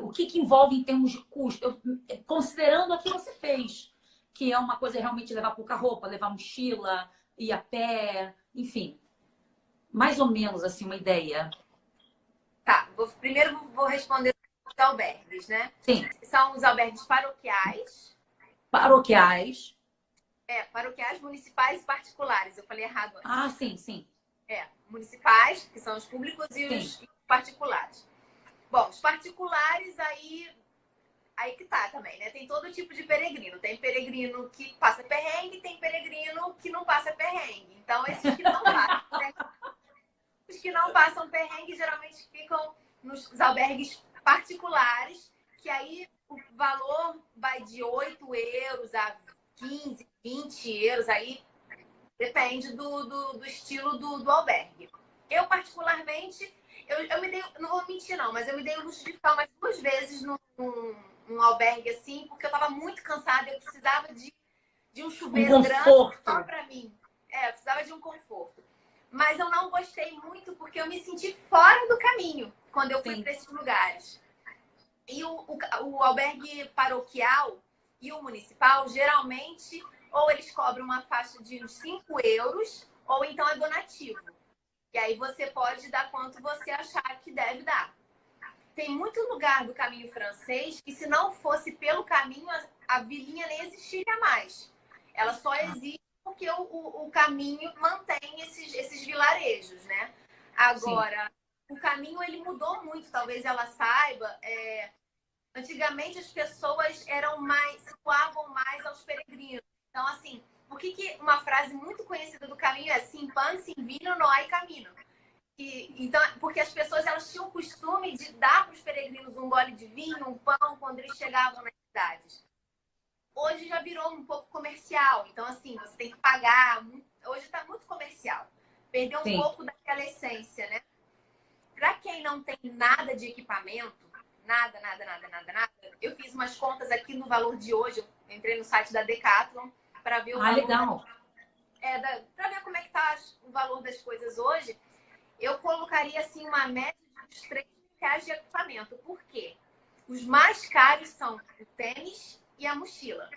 O que que envolve em termos de custo? Considerando o que você fez, que é uma coisa realmente levar pouca roupa, levar mochila, ir a pé, enfim. Mais ou menos assim, uma ideia. Tá, primeiro vou responder os albergues, né? Sim. São os albergues paroquiais. Paroquiais. Paroquiais municipais e particulares. Eu falei errado antes. Ah, sim, sim. Municipais, que são os públicos, e Sim. os particulares. Bom, os particulares aí que tá também, né? Tem todo tipo de peregrino. Tem peregrino que passa perrengue, tem peregrino que não passa perrengue. Então, esses que não passam, né? Os que não passam perrengue geralmente ficam nos albergues particulares, que aí o valor vai de 8 euros a 15, 20 euros, aí depende do estilo do albergue. Eu, particularmente, eu me dei, não vou mentir não, mas eu me dei o luxo de ficar umas 2 vezes num albergue assim, porque eu tava muito cansada, eu precisava de um chuveiro grande só pra mim. Eu precisava de um conforto. Mas eu não gostei muito porque eu me senti fora do caminho quando eu fui para esses lugares. E o albergue paroquial e o municipal, geralmente, ou eles cobram uma faixa de uns 5 euros, ou então é donativo. E aí você pode dar quanto você achar que deve dar. Tem muito lugar do caminho francês que, se não fosse pelo caminho, a vilinha nem existiria mais. Ela só existe porque o caminho mantém esses vilarejos, né? Agora, o caminho ele mudou muito, talvez ela saiba. Antigamente as pessoas se doavam mais aos peregrinos. Então, assim, uma frase muito conhecida do caminho é sin pan, sin vino, no hay camino. Então, porque as pessoas elas tinham o costume de dar para os peregrinos um gole de vinho, um pão, quando eles chegavam nas cidades. Hoje já virou um pouco comercial. Então, assim, você tem que pagar. Hoje está muito comercial. Perdeu um pouco daquela essência, né? Para quem não tem nada de equipamento, nada, eu fiz umas contas aqui no valor de hoje. Eu entrei no site da Decathlon para ver o valor. Legal. Para ver como é que tá o valor das coisas hoje. Eu colocaria, assim, uma média de uns R$3.000 de equipamento. Por quê? Os mais caros são o tênis e a mochila.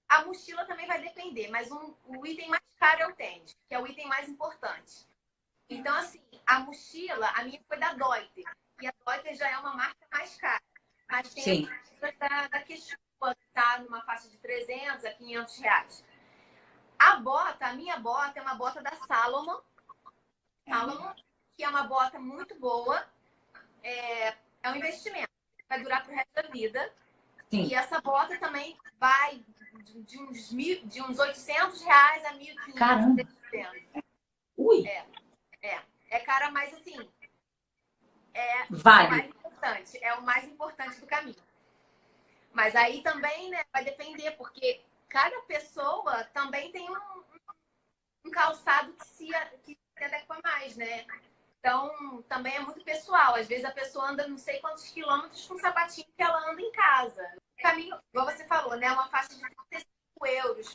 A mochila também vai depender, mas o item mais caro é o tênis, que é o item mais importante. Então, assim, a mochila, a minha foi da Deuter. E a Deuter já é uma marca mais cara. Mas tem a Quechua, que está numa faixa de R$300 a R$500. A minha bota é uma bota da Salomon. Que é uma bota muito boa. É um investimento. Vai durar pro resto da vida. Sim. E essa bota também vai de uns R$800 a R$1.500. Caramba! Ui! É cara, mas assim, o mais importante do caminho. Mas aí também, né, vai depender, porque cada pessoa também tem um calçado que se adequa mais, né? Então, também é muito pessoal. Às vezes a pessoa anda não sei quantos quilômetros com o sapatinho que ela anda em casa. O caminho, igual você falou, né? Uma faixa de 35 euros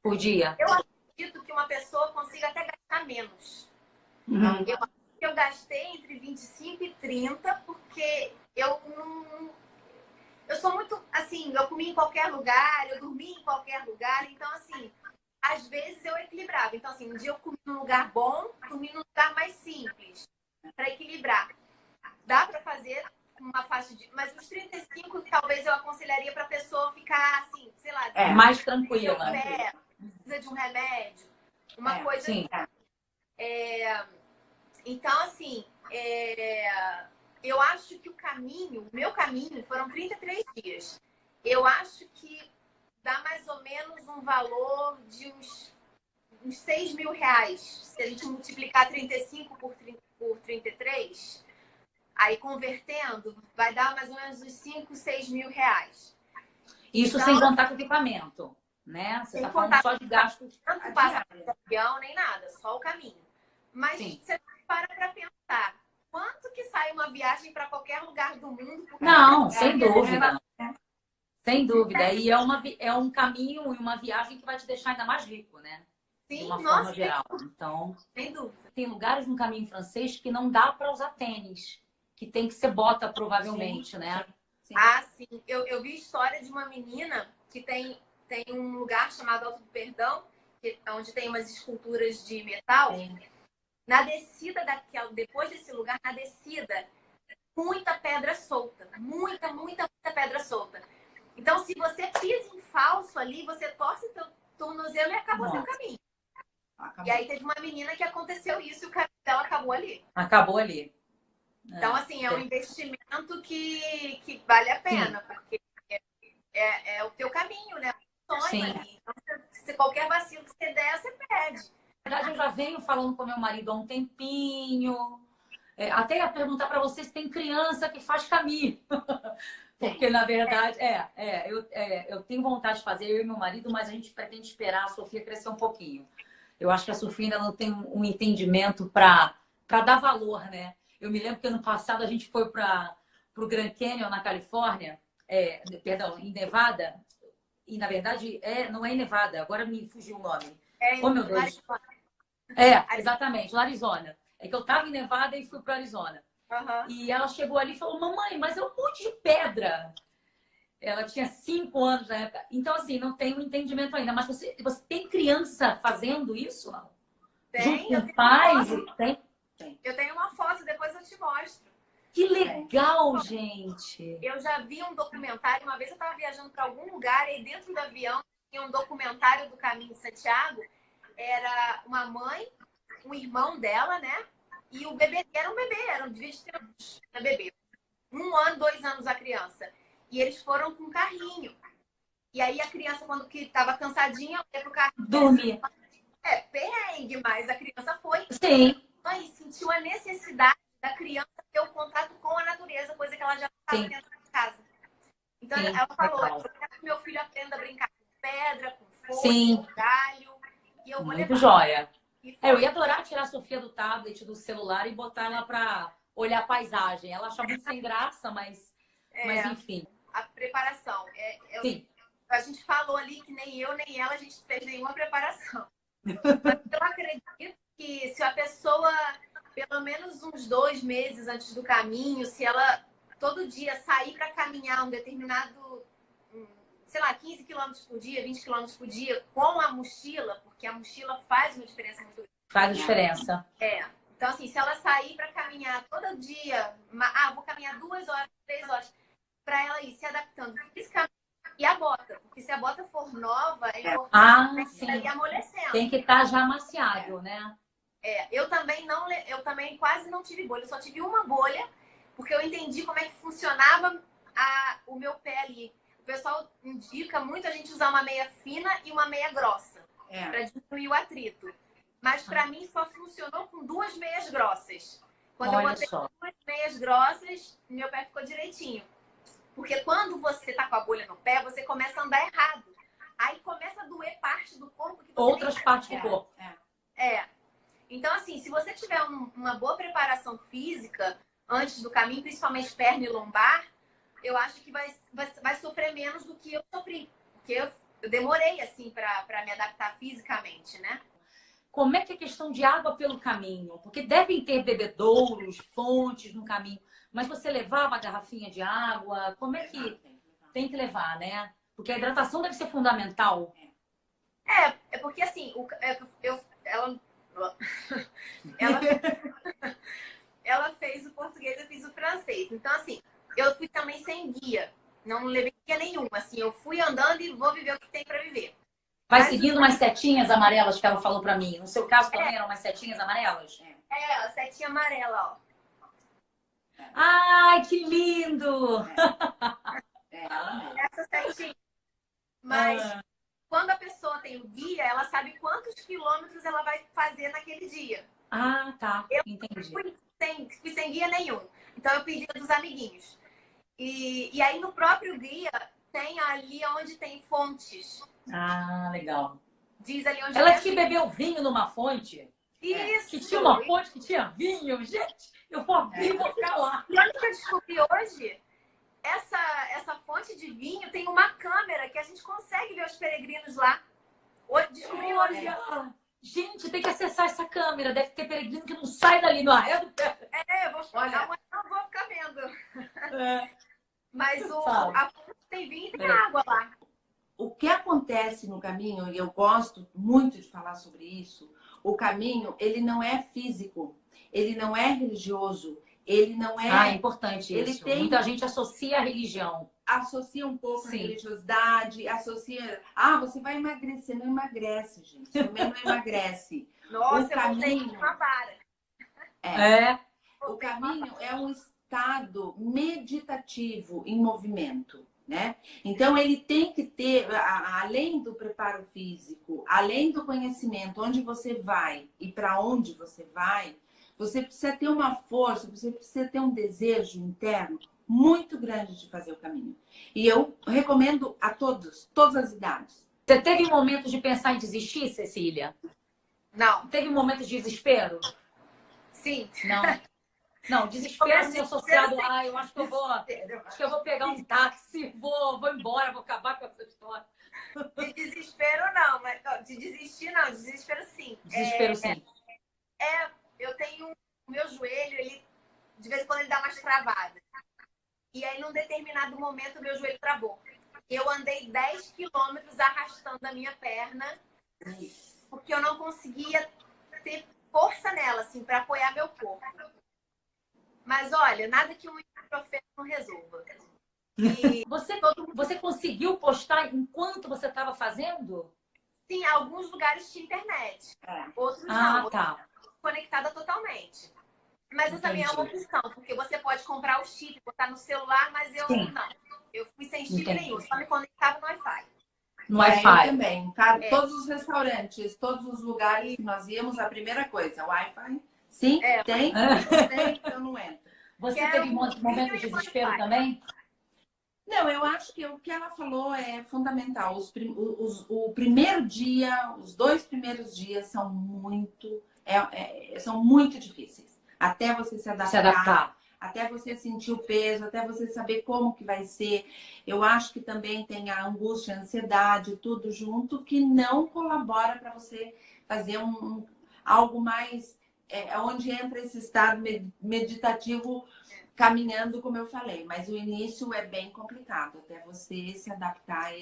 por dia. Eu acredito que uma pessoa consiga até gastar menos. Eu acho que eu gastei entre 25 e 30, porque eu sou muito, assim, eu comi em qualquer lugar, eu dormi em qualquer lugar. Então, assim, às vezes eu equilibrava. Então, assim, um dia eu comi num lugar bom, comi num lugar mais simples, para equilibrar. Dá para fazer uma faixa de... Mas os 35, talvez eu aconselharia para a pessoa ficar, assim, sei lá... mais tranquila. Precisa de um remédio, uma coisa assim. Então, assim, eu acho que o meu caminho, foram 33 dias. Eu acho que dá mais ou menos um valor de uns R$6.000. Se a gente multiplicar 35 por 33, aí convertendo, vai dar mais ou menos uns R$5.000, R$6.000. Isso então, sem contar com equipamento, né? Você está falando só de gastos. Não passa avião nem nada, só o caminho. Mas você para pensar, quanto que sai uma viagem para qualquer lugar do mundo? Não, sem dúvida. Sem dúvida. E é um caminho e uma viagem que vai te deixar ainda mais rico, né? Sim, de uma forma geral. Então, sem dúvida. Tem lugares no caminho francês que não dá para usar tênis. que tem que ser bota, provavelmente, né? Sim. Ah, sim. Eu vi história de uma menina que tem um lugar chamado Alto do Perdão, onde tem umas esculturas de metal. Sim. Na descida depois desse lugar, na descida, muita pedra solta. Muita pedra solta. Então, se você pisa em falso ali, você torce teu tornozelo e acabou seu caminho. Acabou. E aí teve uma menina que aconteceu isso e o caminho dela acabou ali. Acabou ali. Então, assim, é um investimento que vale a pena, porque é o teu caminho, né? O sonho ali. Então, se qualquer vacilo que você der, você perde. Na verdade, eu já venho falando com meu marido há um tempinho. Até ia perguntar para vocês se tem criança que faz caminho. Porque, na verdade, eu tenho vontade de fazer, eu e meu marido, mas a gente pretende esperar a Sofia crescer um pouquinho. Eu acho que a Sofia ainda não tem um entendimento para dar valor, né? Eu me lembro que ano passado a gente foi para o Grand Canyon, na Califórnia, em Nevada, e na verdade não é em Nevada, agora me fugiu o nome. Oh, meu Deus. Exatamente, Arizona. É que eu estava em Nevada e fui para Arizona. Uhum. E ela chegou ali e falou: mamãe, mas é um monte de pedra. Ela tinha 5 anos na época. Então, assim, não tem um entendimento ainda. Mas você tem criança fazendo isso? Não? Tem. Junto com pais? Tem? Eu tenho uma foto, depois eu te mostro. Que legal, gente! Eu já vi um documentário, uma vez eu estava viajando para algum lugar e dentro do avião tinha um documentário do Caminho de Santiago. Era uma mãe, um irmão dela, né? E o bebê, devia ter um bebê. 1 ano, 2 anos a criança. E eles foram com um carrinho. E aí a criança, quando estava cansadinha, ia pro carrinho. Dormir. Perrengue, mas a criança foi. Sim. E sentiu a necessidade da criança ter o contato com a natureza, coisa que ela já estava dentro de casa. Então ela falou, eu quero que meu filho aprenda a brincar com pedra, com folha, com galho. E eu vou muito joia. Eu ia adorar tirar a Sofia do tablet, do celular e botar ela para olhar a paisagem. Ela acha muito sem graça, mas enfim. A preparação. Sim. A gente falou ali que nem eu, nem ela, a gente fez nenhuma preparação. Mas eu acredito que se a pessoa, pelo menos uns 2 meses antes do caminho, se ela todo dia sair para caminhar um determinado, sei lá, 15 quilômetros por dia, 20 quilômetros por dia, com a mochila, porque a mochila faz uma diferença muito grande. Faz diferença. Então, assim, se ela sair para caminhar todo dia, vou caminhar 2 horas, 3 horas, para ela ir se adaptando fisicamente. E a bota, porque se a bota for nova, é importante ir amolecendo. Tem que estar já amaciado, né? Eu também quase não tive bolha, eu só tive uma bolha, porque eu entendi como é que funcionava o meu pé ali. O pessoal indica muito a gente usar uma meia fina e uma meia grossa, para diminuir o atrito. Mas para mim só funcionou com 2 meias grossas. Quando eu botei 2 meias grossas, meu pé ficou direitinho. Porque quando você tá com a bolha no pé, você começa a andar errado. Aí começa a doer parte do corpo. Que você outras partes do corpo. Então, assim, se você tiver uma boa preparação física antes do caminho, principalmente perna e lombar, eu acho que vai sofrer menos do que eu sofri. Porque eu demorei, assim, para me adaptar fisicamente, né? Como é que é a questão de água pelo caminho? Porque devem ter bebedouros, fontes no caminho. Mas você levava a garrafinha de água? Como é que tem que levar, né? Porque a hidratação deve ser fundamental. É porque assim, ela fez o português, eu fiz o francês. Então, assim, eu fui também sem guia. Não levei guia nenhuma. Assim, eu fui andando e vou viver o que tem para viver. Vai seguindo umas setinhas amarelas que ela falou para mim. No seu caso também eram umas setinhas amarelas? A setinha amarela, ó. Ai, que lindo! Essa setinha. Mas quando a pessoa tem o guia, ela sabe quantos quilômetros ela vai fazer naquele dia. Ah, tá. Eu entendi. Fui sem guia nenhum. Então eu pedi dos amiguinhos. E aí no próprio guia tem ali onde tem fontes. Ah, legal. Diz ali onde ela disse que bebeu vinho numa fonte. Isso. Que tinha uma fonte que tinha vinho, gente. Eu vou abrir e vou ficar lá. E olha o que eu descobri hoje. Essa fonte de vinho tem uma câmera que a gente consegue ver os peregrinos lá. Descobri hoje. Gente, tem que acessar essa câmera. Deve ter peregrino que não sai dali no arreio do pé. Amanhã eu vou ficar vendo. Mas Fala. a fonte tem vinho e tem água lá. O que acontece no caminho, e eu gosto muito de falar sobre isso, o caminho, ele não é físico, ele não é religioso, ele não é... Ah, é importante ele isso. tem... Muita gente associa a religião. Associa um pouco a Sim. religiosidade, associa... você vai emagrecer. Não emagrece, gente. Também não emagrece. Nossa, eu voltei com uma vara. O caminho é um estado meditativo em movimento, né? Então, ele tem que ter, além do preparo físico, além do conhecimento, onde você vai e para onde você vai, você precisa ter uma força, você precisa ter um desejo interno muito grande de fazer o caminho. E eu recomendo a todos, todas as idades. Você teve momentos de pensar em desistir, Cecília? Não. Teve momentos de desespero? Sim. Não. Não, desespero assim, associado a eu acho que eu vou pegar um táxi, vou embora, vou acabar com essa história. De desespero não, mas de desistir não, de desespero sim. Desespero sim. Eu tenho o meu joelho, ele de vez em quando ele dá umas travadas. E aí, num determinado momento, meu joelho travou. Eu andei 10 quilômetros arrastando a minha perna, porque eu não conseguia ter força nela, assim, para apoiar meu corpo. Mas olha, nada que um ibuprofeno não resolva. E Você conseguiu postar enquanto você estava fazendo? sim, alguns lugares tinha internet. Outros não. Tá. Conectada totalmente. Mas isso também é uma Entendi. opção, porque você pode comprar o chip, botar no celular, mas eu Sim. não. Eu fui sem chip Entendi. nenhum, só me conectava no Wi-Fi. No Eu Wi-Fi. também. Todos os restaurantes, todos os lugares que nós íamos, a primeira coisa, Wi-Fi. Sim, tem. Não tem, então não entra. Você Quero teve momentos de desespero Wi-Fi. também? Não, eu acho que o que ela falou é fundamental. O primeiro dia, os 2 primeiros dias são são muito difíceis. Até você se adaptar, até você sentir o peso, até você saber como que vai ser. Eu acho que também tem a angústia, a ansiedade, tudo junto, que não colabora para você fazer algo mais... onde entra esse estado meditativo caminhando, como eu falei. Mas o início é bem complicado, até você se adaptar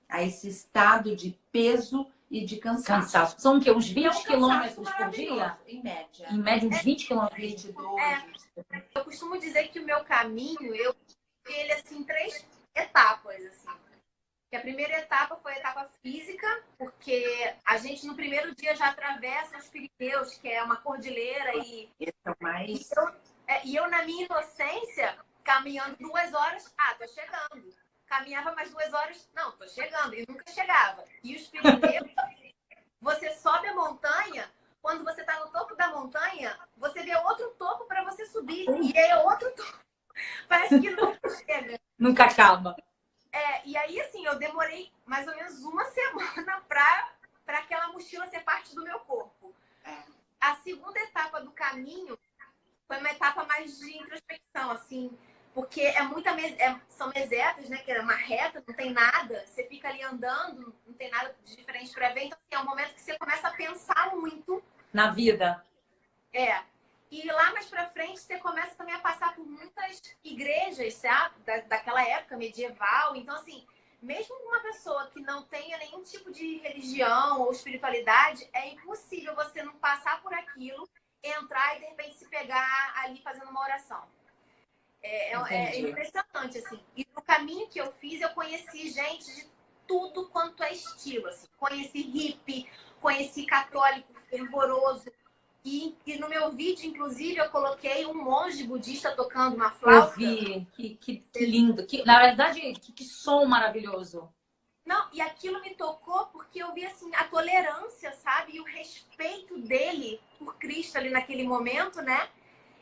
a esse estado de peso e de cansaço. São o quê? Uns É um 20 cansaço quilômetros por dia? maravilhoso, em média. Em média, uns 20 quilômetros. 22. Eu costumo dizer que o meu caminho, eu fiz ele assim, em 3 etapas, assim. Que a primeira etapa foi a etapa física, porque a gente no primeiro dia já atravessa os Pirineus, que é uma cordilheira, e eu na minha inocência, caminhando 2 horas, tô chegando. Caminhava mais 2 horas, não, tô chegando, e nunca chegava. E os Pirineus, você sobe a montanha, quando você tá no topo da montanha, você vê outro topo para você subir, e aí é outro topo. Parece que nunca chega. Nunca acaba. E aí, assim, eu demorei mais ou menos 1 semana para aquela mochila ser parte do meu corpo. A segunda etapa do caminho foi uma etapa mais de introspecção, assim, porque são mesetas, né, que é uma reta, não tem nada, você fica ali andando, não tem nada de diferente para ver, então assim, é um momento que você começa a pensar muito. Na vida. E lá mais pra frente você começa também a passar por muitas igrejas, sabe? Daquela época medieval. Então, assim, mesmo uma pessoa que não tenha nenhum tipo de religião ou espiritualidade, é impossível você não passar por aquilo, entrar e de repente se pegar ali fazendo uma oração. É impressionante, assim. E no caminho que eu fiz, eu conheci gente de tudo quanto é estilo, assim. Conheci hippie, conheci católico fervoroso. E no meu vídeo, inclusive, eu coloquei um monge budista tocando uma flauta. Eu vi, que lindo. Na verdade, que som maravilhoso. Não, e aquilo me tocou porque eu vi, assim, a tolerância, sabe? E o respeito dele por Cristo ali naquele momento, né?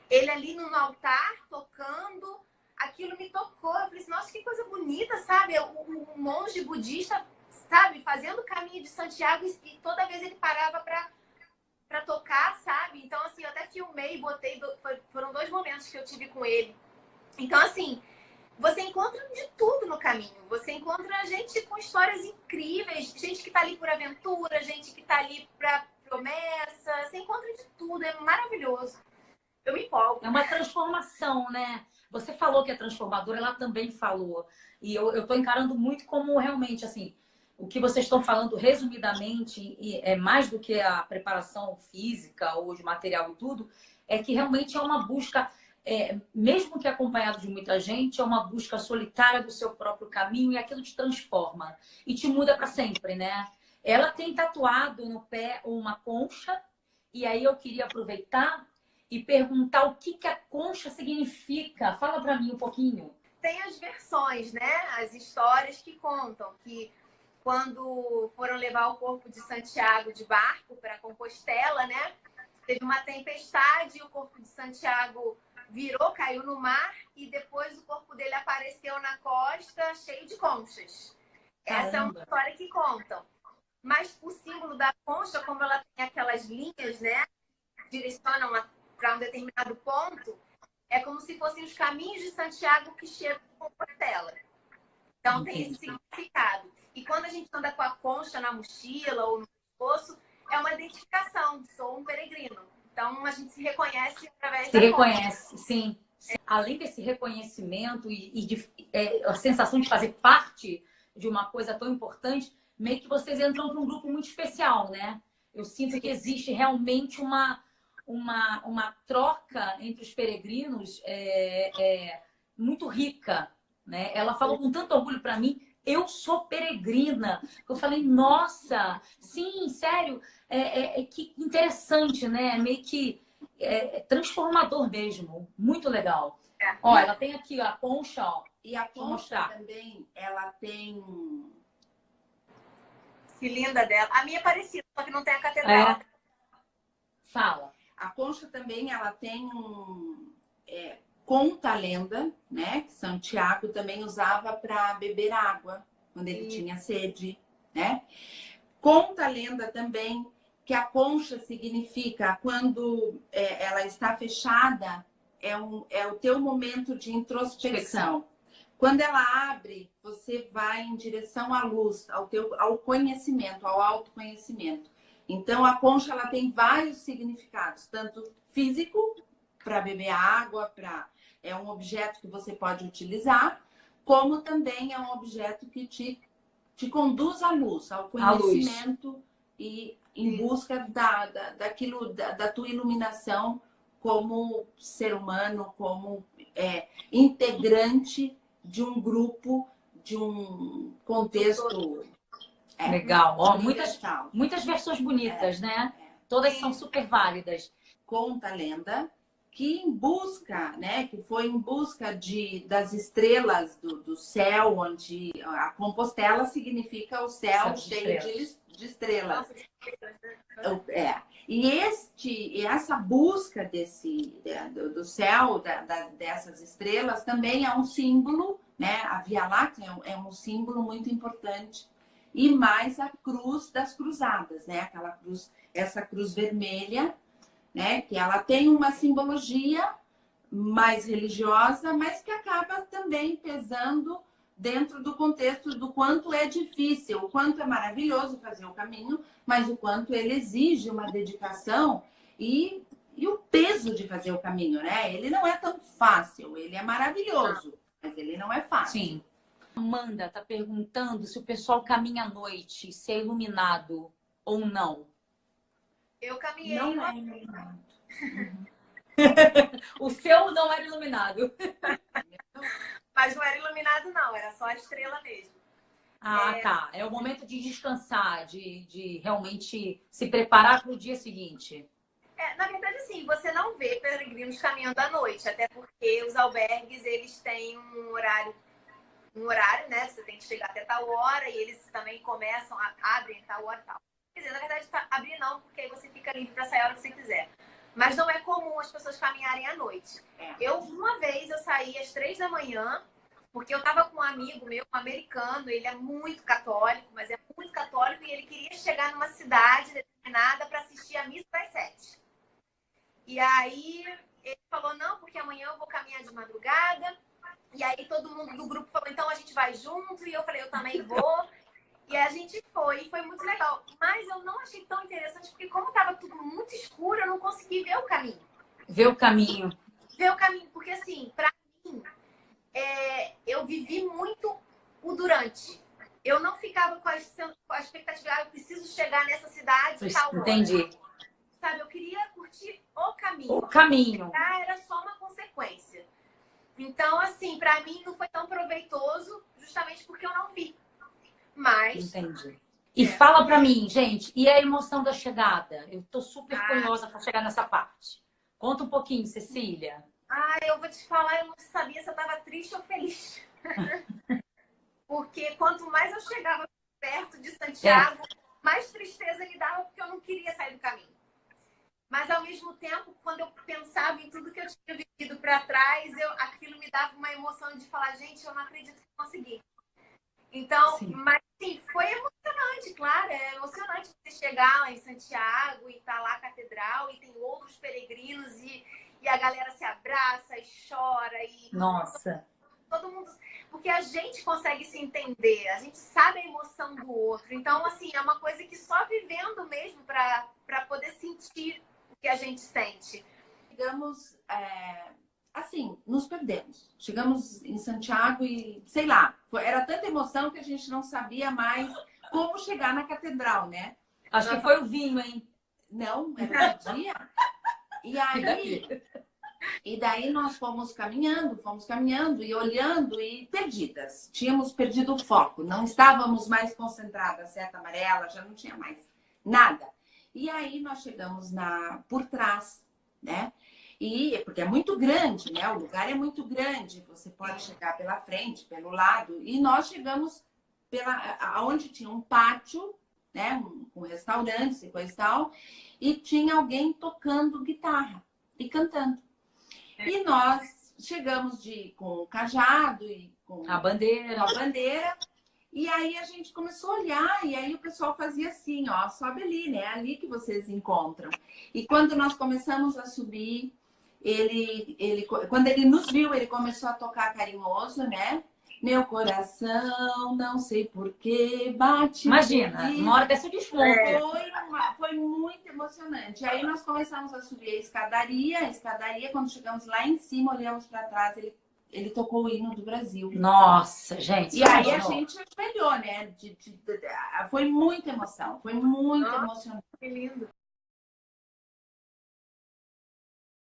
Ele ali no altar, tocando. Aquilo me tocou. Eu falei assim, nossa, que coisa bonita, sabe? O monge budista, sabe? Fazendo o caminho de Santiago e toda vez ele parava para tocar, sabe? Então, assim, eu até filmei e botei... Foram 2 momentos que eu tive com ele. Então, assim, você encontra de tudo no caminho. Você encontra gente com histórias incríveis, gente que tá ali por aventura, gente que tá ali pra promessa. Você encontra de tudo, é maravilhoso. eu me empolgo. É uma transformação, né? Você falou que é transformadora, ela também falou. E eu estou encarando muito como realmente, assim, o que vocês estão falando resumidamente, e é mais do que a preparação física ou de material e tudo, é que realmente é uma busca, mesmo que acompanhado de muita gente, é uma busca solitária do seu próprio caminho e aquilo te transforma e te muda para sempre, né? Ela tem tatuado no pé uma concha, e aí eu queria aproveitar e perguntar o que que a concha significa. Fala para mim um pouquinho. Tem as versões, né? As histórias que contam que quando foram levar o corpo de Santiago de barco para Compostela, né? Teve uma tempestade, o corpo de Santiago virou, caiu no mar e depois o corpo dele apareceu na costa cheio de conchas. Caramba. Essa é uma história que contam. Mas o símbolo da concha, como ela tem aquelas linhas, né? Direcionam para um determinado ponto, é como se fossem os caminhos de Santiago que chegam com Compostela. Então tem esse significado. E quando a gente anda com a concha na mochila ou no pescoço, é uma identificação, sou um peregrino. Então a gente se reconhece através da reconhece, concha. Sim. Além desse reconhecimento a sensação de fazer parte de uma coisa tão importante, meio que vocês entram para um grupo muito especial, né? Eu sinto que existe realmente uma troca entre os peregrinos muito rica, né? Ela falou com tanto orgulho para mim, eu sou peregrina. Eu falei, nossa, sim, sério, que interessante, né? Meio que transformador mesmo, muito legal. Ó, ela tem aqui a concha, ó. E a concha também, ela tem... Que linda dela. A minha é parecida, só que não tem a catedral. Fala. A concha também, ela tem conta a lenda, né? Que Santiago também usava para beber água quando ele tinha sede, né? Conta a lenda também que a concha significa quando ela está fechada, é o teu momento de introspecção. Quando ela abre, você vai em direção à luz, ao conhecimento, ao autoconhecimento. Então, a concha ela tem vários significados, tanto físico, para beber água, é um objeto que você pode utilizar, como também é um objeto que te conduz à luz, ao conhecimento e em busca da tua iluminação como ser humano, como integrante de um grupo, de um contexto... Legal. Ó, muitas versões bonitas, né? Todas são super válidas. Conta a lenda que que foi em busca das estrelas do céu, onde a Compostela significa o céu cheio de estrelas. E essa busca do céu, dessas estrelas, também é um símbolo, né? A Via Láctea é um símbolo muito importante. E mais a cruz das cruzadas, né? Essa cruz vermelha, né? Que ela tem uma simbologia mais religiosa, mas que acaba também pesando dentro do contexto do quanto é difícil, o quanto é maravilhoso fazer o caminho, mas o quanto ele exige uma dedicação e o peso de fazer o caminho, né? Ele não é tão fácil, ele é maravilhoso, mas ele não é fácil. Sim. Amanda tá perguntando se o pessoal caminha à noite, se é iluminado ou não. Eu caminhei. Não é iluminado. O seu não era iluminado. Mas não era iluminado, não. Era só a estrela mesmo. Tá. É o momento de descansar, de realmente se preparar para o dia seguinte. Na verdade, assim, você não vê peregrinos caminhando à noite. Até porque os albergues, eles têm um horário, né? Você tem que chegar até tal hora e eles também começam, abrem tal hora e tal. Quer dizer, na verdade, abrir não, porque aí você fica livre para sair a hora que você quiser. Mas não é comum as pessoas caminharem à noite. Uma vez, eu saí às 3 da manhã, porque eu tava com um amigo meu, um americano, ele é muito católico, mas é muito católico, e ele queria chegar numa cidade determinada para assistir a missa das 7. E aí, ele falou, não, porque amanhã eu vou caminhar de madrugada. E aí, todo mundo do grupo falou, então a gente vai junto. E eu falei, eu também vou. E a gente foi muito legal. Mas eu não achei tão interessante, porque como estava tudo muito escuro, eu não consegui ver o caminho. Ver o caminho. Ver o caminho, porque assim, pra mim, eu vivi muito o durante. Eu não ficava com a expectativa, eu preciso chegar nessa cidade tal hora. Entendi. Sabe, eu queria curtir o caminho. O caminho. Era só uma consequência. Então, assim, pra mim não foi tão proveitoso, justamente porque eu não vi. Mas... Entendi. E fala pra mim, gente, e a emoção da chegada? Eu tô super curiosa pra chegar nessa parte. Conta um pouquinho, Cecília. Eu vou te falar, eu não sabia se eu tava triste ou feliz. Porque quanto mais eu chegava perto de Santiago, mais tristeza me dava, porque eu não queria sair do caminho. Mas, ao mesmo tempo, quando eu pensava em tudo que eu tinha vivido para trás, aquilo me dava uma emoção de falar, gente, eu não acredito que eu consegui. Então, mas sim, foi emocionante, claro. É emocionante você chegar lá em Santiago e tá lá a catedral e tem outros peregrinos e a galera se abraça e chora. Nossa! Todo mundo... Porque a gente consegue se entender, a gente sabe a emoção do outro. Então, assim, é uma coisa que só vivendo mesmo para poder sentir o que a gente sente. Chegamos, assim, nos perdemos. Chegamos em Santiago e, sei lá, era tanta emoção que a gente não sabia mais como chegar na catedral, né? Acho que foi o vinho, hein? Não, era de dia. E daí nós fomos caminhando e olhando e perdidas. Tínhamos perdido o foco, não estávamos mais concentradas, seta amarela, já não tinha mais nada. E aí nós chegamos por trás, né? Porque é muito grande, né? O lugar é muito grande, você pode chegar pela frente, pelo lado. E nós chegamos onde tinha um pátio, né? Com restaurantes e coisa e tal. E tinha alguém tocando guitarra e cantando. E nós chegamos com o cajado e com a bandeira. E aí a gente começou a olhar e aí o pessoal fazia assim, ó, sobe ali, né? É ali que vocês encontram. E quando nós começamos a subir, quando ele nos viu, ele começou a tocar carinhoso, né? Meu coração, não sei porquê, bate. Imagina, uma hora dessa desmonta. Foi muito emocionante. Aí nós começamos a subir a escadaria, quando chegamos lá em cima, olhamos para trás, ele tocou o hino do Brasil. Nossa, gente. E aí a gente espelhou, né? Foi muita emoção, foi muito emocionante. Que lindo.